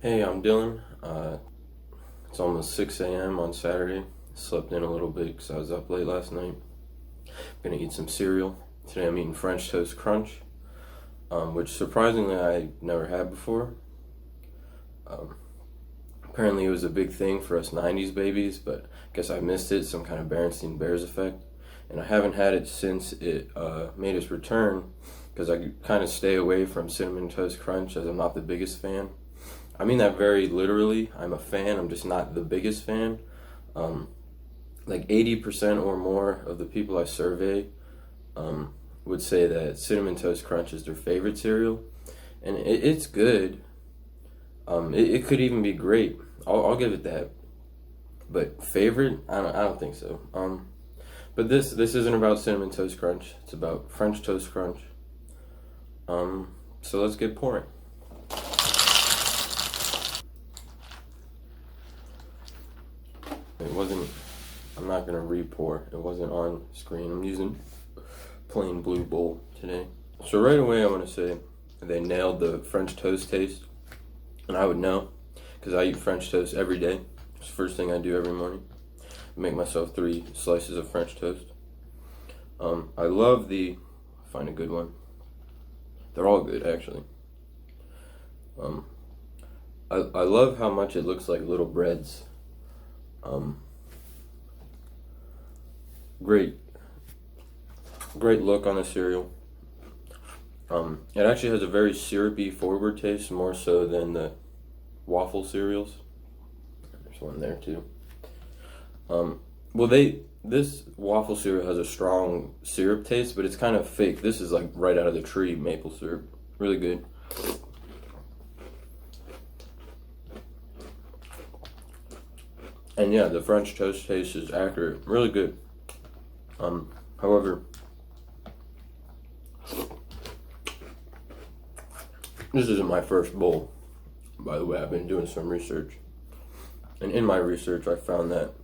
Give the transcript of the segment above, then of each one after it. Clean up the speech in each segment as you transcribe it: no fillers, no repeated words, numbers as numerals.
Hey, I'm Dylan. It's almost 6 a.m. on Saturday. Slept in a little bit because I was up late last night. Gonna eat some cereal. Today I'm eating French Toast Crunch, which surprisingly I never had before. Um, Apparently it was a big thing for us 90s babies, but I guess I missed it, some kind of Berenstain Bears effect. And I haven't had it since it made its return because I kind of stay away from Cinnamon Toast Crunch as I'm not the biggest fan. I mean that very literally. I'm a fan. I'm just not the biggest fan. Um, like 80% or more of the people I survey would say that Cinnamon Toast Crunch is their favorite cereal, and it's good. It could even be great. I'll give it that. But favorite? I don't think so. But this isn't about Cinnamon Toast Crunch. It's about French Toast Crunch. So let's get pouring. It wasn't. I'm not gonna re-pour. It wasn't on screen. I'm using plain blue bowl today. So right away, I want to say they nailed the French toast taste, and I would know because I eat French toast every day. It's the first thing I do every morning. I make myself 3 slices of French toast. I love find a good one. They're all good actually. I love how much it looks like little breads. Great look on the cereal. It actually has a very syrupy forward taste, more so than the waffle cereals. There's one there too. This waffle cereal has a strong syrup taste, but it's kind of fake. This is like right out of the tree maple syrup. Really good. And yeah, the French toast taste is accurate. Really good. However, this isn't my first bowl. By the way, I've been doing some research. And in my research, I found that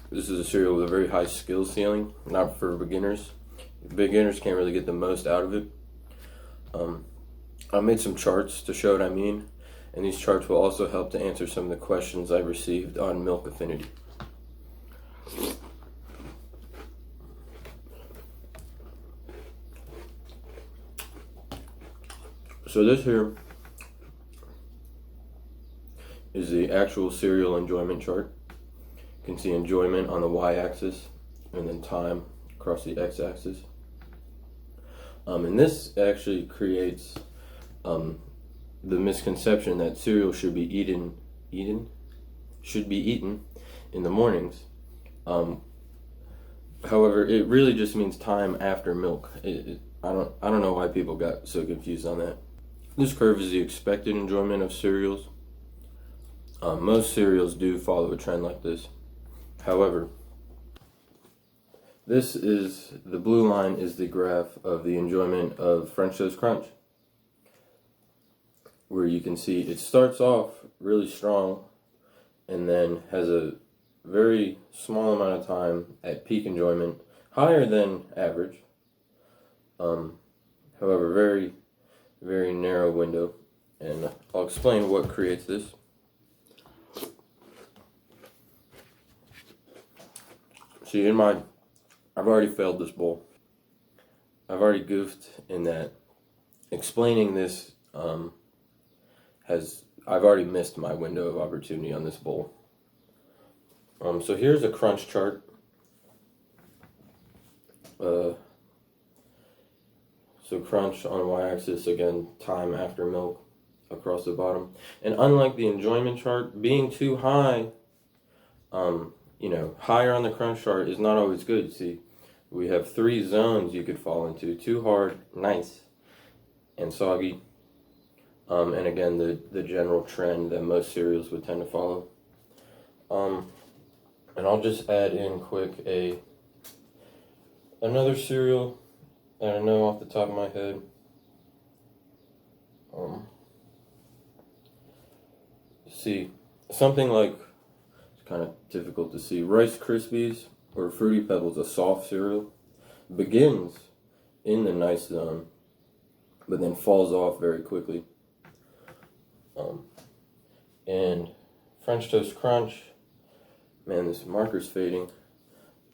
this is a cereal with a very high skill ceiling, not for beginners. Beginners can't really get the most out of it. I made some charts to show what I mean, and these charts will also help to answer some of the questions I received on milk affinity. So this here is the actual cereal enjoyment chart. You can see enjoyment on the y-axis and then time across the x-axis. And this actually creates the misconception that cereal should be eaten in the mornings. However, it really just means time after milk. I don't know why people got so confused on that. This curve is the expected enjoyment of cereals. Most cereals do follow a trend like this. However, the blue line is the graph of the enjoyment of French Toast Crunch, where you can see it starts off really strong and then has a very small amount of time at peak enjoyment, higher than average. However, very, very narrow window, and I'll explain what creates this. See, I've already failed this bowl. I've already goofed in that explaining this I've already missed my window of opportunity on this bowl. So here's a crunch chart. So crunch on y-axis, again, time after milk across the bottom. And unlike the enjoyment chart, being too high, higher on the crunch chart is not always good. See, we have 3 zones you could fall into: too hard, nice, and soggy. And again, the general trend that most cereals would tend to follow. And I'll just add in quick another cereal that I know off the top of my head. See, something like, it's kind of difficult to see, Rice Krispies or Fruity Pebbles, a soft cereal, begins in the nice zone, but then falls off very quickly. And French Toast Crunch, man, this marker's fading.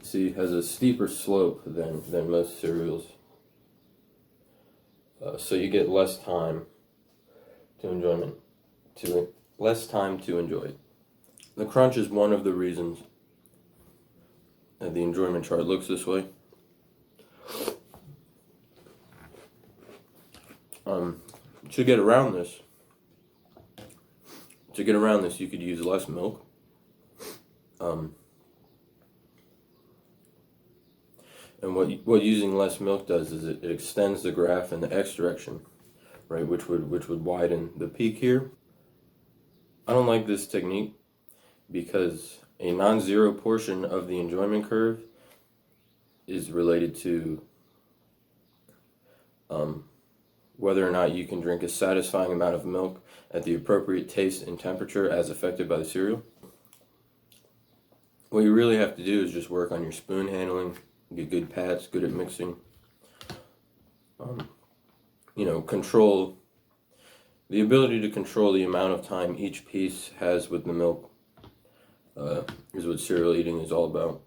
See, has a steeper slope than most cereals. So you get less time to enjoy it. The crunch is one of the reasons that the enjoyment chart looks this way. To get around this, you could use less milk. And what using less milk does is it extends the graph in the x direction, right? Which would widen the peak here. I don't like this technique because a non-zero portion of the enjoyment curve is related to whether or not you can drink a satisfying amount of milk at the appropriate taste and temperature as affected by the cereal. What you really have to do is just work on your spoon handling, get good pats, good at mixing. Control the ability to control the amount of time each piece has with the milk is what cereal eating is all about.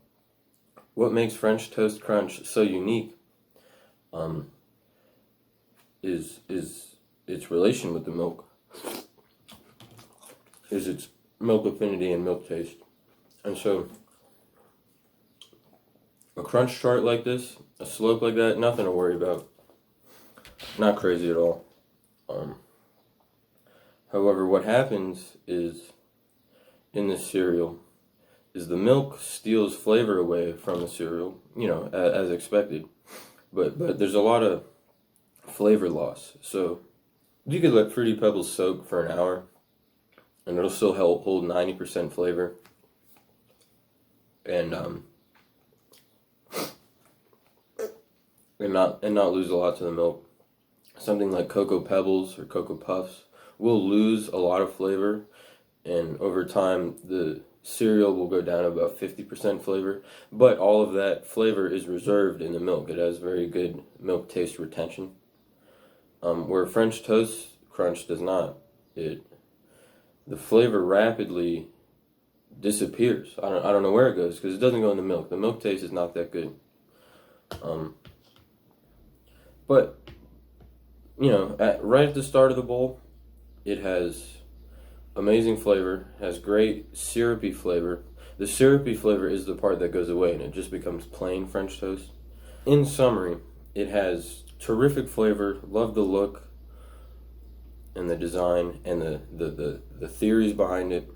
What makes French Toast Crunch so unique is its relation with the milk, is its milk affinity and milk taste. And so a crunch chart like this, a slope like that, nothing to worry about. Not crazy at all. However, what happens is, in this cereal, is the milk steals flavor away from the cereal, as expected. But there's a lot of flavor loss. So you could let Fruity Pebbles soak for an hour, and it'll still hold 90% flavor. And not lose a lot to the milk. Something like Cocoa Pebbles or Cocoa Puffs will lose a lot of flavor, and over time the cereal will go down to about 50% flavor, but all of that flavor is reserved in the milk. It has very good milk taste retention. Where French Toast Crunch does not. The flavor rapidly disappears. I don't know where it goes because it doesn't go in the milk. The milk taste is not that good. But right at the start of the bowl, it has amazing flavor, has great syrupy flavor. The syrupy flavor is the part that goes away and it just becomes plain French toast. In summary, it has terrific flavor, love the look and the design and the theories behind it,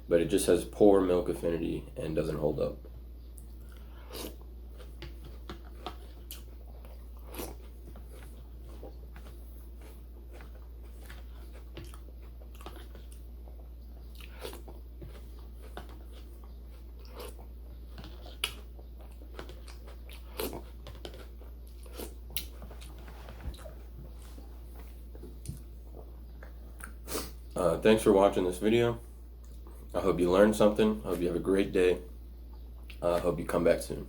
but it just has poor milk affinity and doesn't hold up. Thanks for watching this video. I hope you learned something. I hope you have a great day. I hope you come back soon.